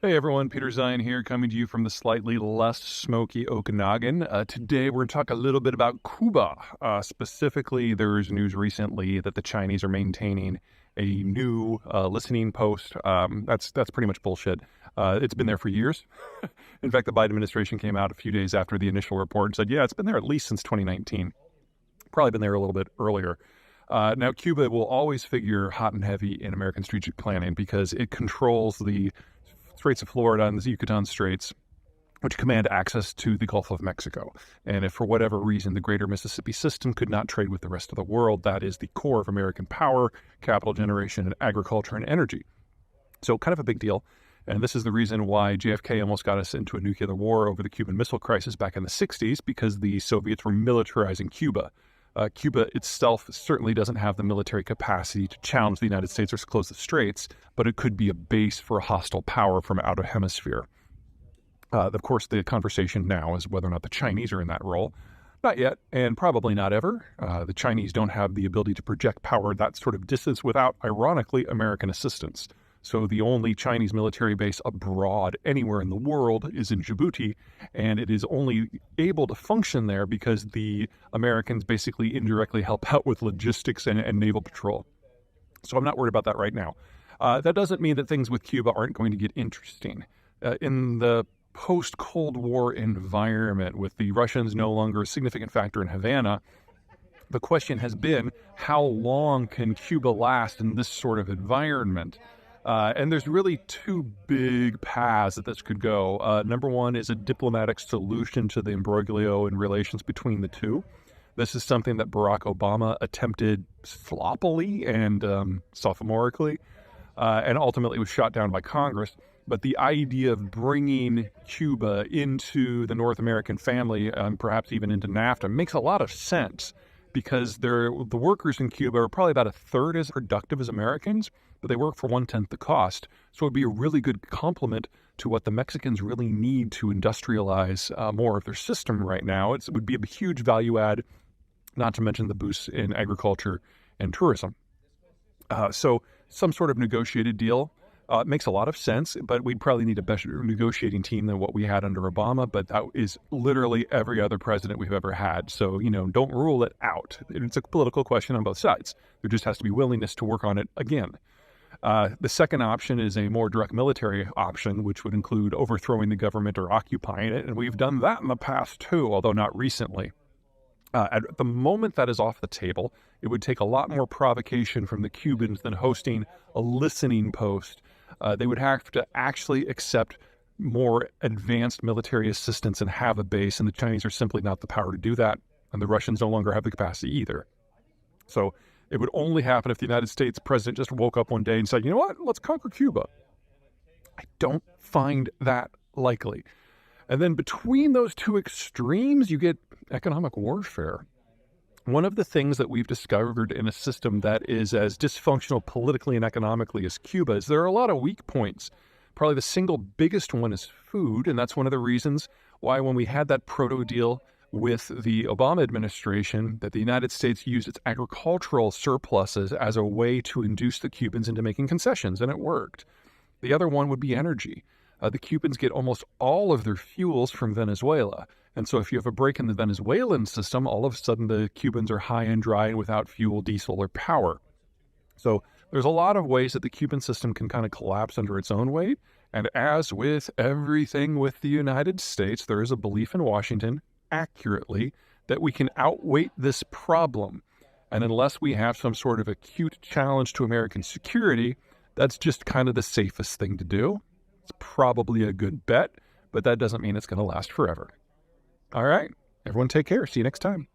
Hey everyone, Peter Zeihan here, coming to you from the slightly less smoky Okanagan. Today we're going to talk a little bit about Cuba. Specifically, there's news recently that the Chinese are maintaining a new listening post. That's pretty much bullshit. It's been there for years. In fact, the Biden administration came out a few days after the initial report and said, yeah, it's been there at least since 2019. Probably been there a little bit earlier. Now, Cuba will always figure hot and heavy in American strategic planning because it controls the Straits of Florida and the Yucatan Straits, which command access to the Gulf of Mexico. And if for whatever reason the greater Mississippi system could not trade with the rest of the world, that is the core of American power, capital generation, and agriculture and energy. So kind of a big deal. And this is the reason why JFK almost got us into a nuclear war over the Cuban Missile Crisis back in the 60s, because the Soviets were militarizing Cuba. Cuba itself certainly doesn't have the military capacity to challenge the United States or close the straits, but it could be a base for a hostile power from out of hemisphere. Of course, the conversation now is whether or not the Chinese are in that role. Not yet, and probably not ever. The Chinese don't have the ability to project power that sort of distance without, ironically, American assistance. So the only Chinese military base abroad anywhere in the world is in Djibouti, and it is only able to function there because the Americans basically indirectly help out with logistics and naval patrol. So I'm not worried about that right now. That doesn't mean that things with Cuba aren't going to get interesting. In the post-Cold War environment, with the Russians no longer a significant factor in Havana, the question has been, how long can Cuba last in this sort of environment? And there's really two big paths that this could go. Number one is a diplomatic solution to the imbroglio in relations between the two. This is something that Barack Obama attempted sloppily and sophomorically, and ultimately was shot down by Congress. But the idea of bringing Cuba into the North American family, perhaps even into NAFTA, makes a lot of sense, because the workers in Cuba are probably about a third as productive as Americans, but they work for 1/10 the cost. So it would be a really good complement to what the Mexicans really need to industrialize more of their system right now. It would be a huge value add, not to mention the boosts in agriculture and tourism. So some sort of negotiated deal makes a lot of sense, but we'd probably need a better negotiating team than what we had under Obama, but that is literally every other president we've ever had. So, don't rule it out. It's a political question on both sides. There just has to be willingness to work on it again. The second option is a more direct military option, which would include overthrowing the government or occupying it, and we've done that in the past too, although not recently. At the moment that is off the table, it would take a lot more provocation from the Cubans than hosting a listening post. They would have to actually accept more advanced military assistance and have a base, and the Chinese are simply not the power to do that, and the Russians no longer have the capacity either. So it would only happen if the United States president just woke up one day and said, you know what, let's conquer Cuba. I don't find that likely. And then between those two extremes, you get economic warfare. One of the things that we've discovered in a system that is as dysfunctional politically and economically as Cuba is there are a lot of weak points. Probably the single biggest one is food, and that's one of the reasons why when we had that proto deal with the Obama administration, that the United States used its agricultural surpluses as a way to induce the Cubans into making concessions, and it worked. The other one would be energy. The Cubans get almost all of their fuels from Venezuela. And so if you have a break in the Venezuelan system, all of a sudden the Cubans are high and dry and without fuel, diesel, or power. So there's a lot of ways that the Cuban system can kind of collapse under its own weight. And as with everything with the United States, there is a belief in Washington, accurately, that we can outweight this problem. And unless we have some sort of acute challenge to American security, that's just kind of the safest thing to do. It's probably a good bet, but that doesn't mean it's going to last forever. All right, everyone take care. See you next time.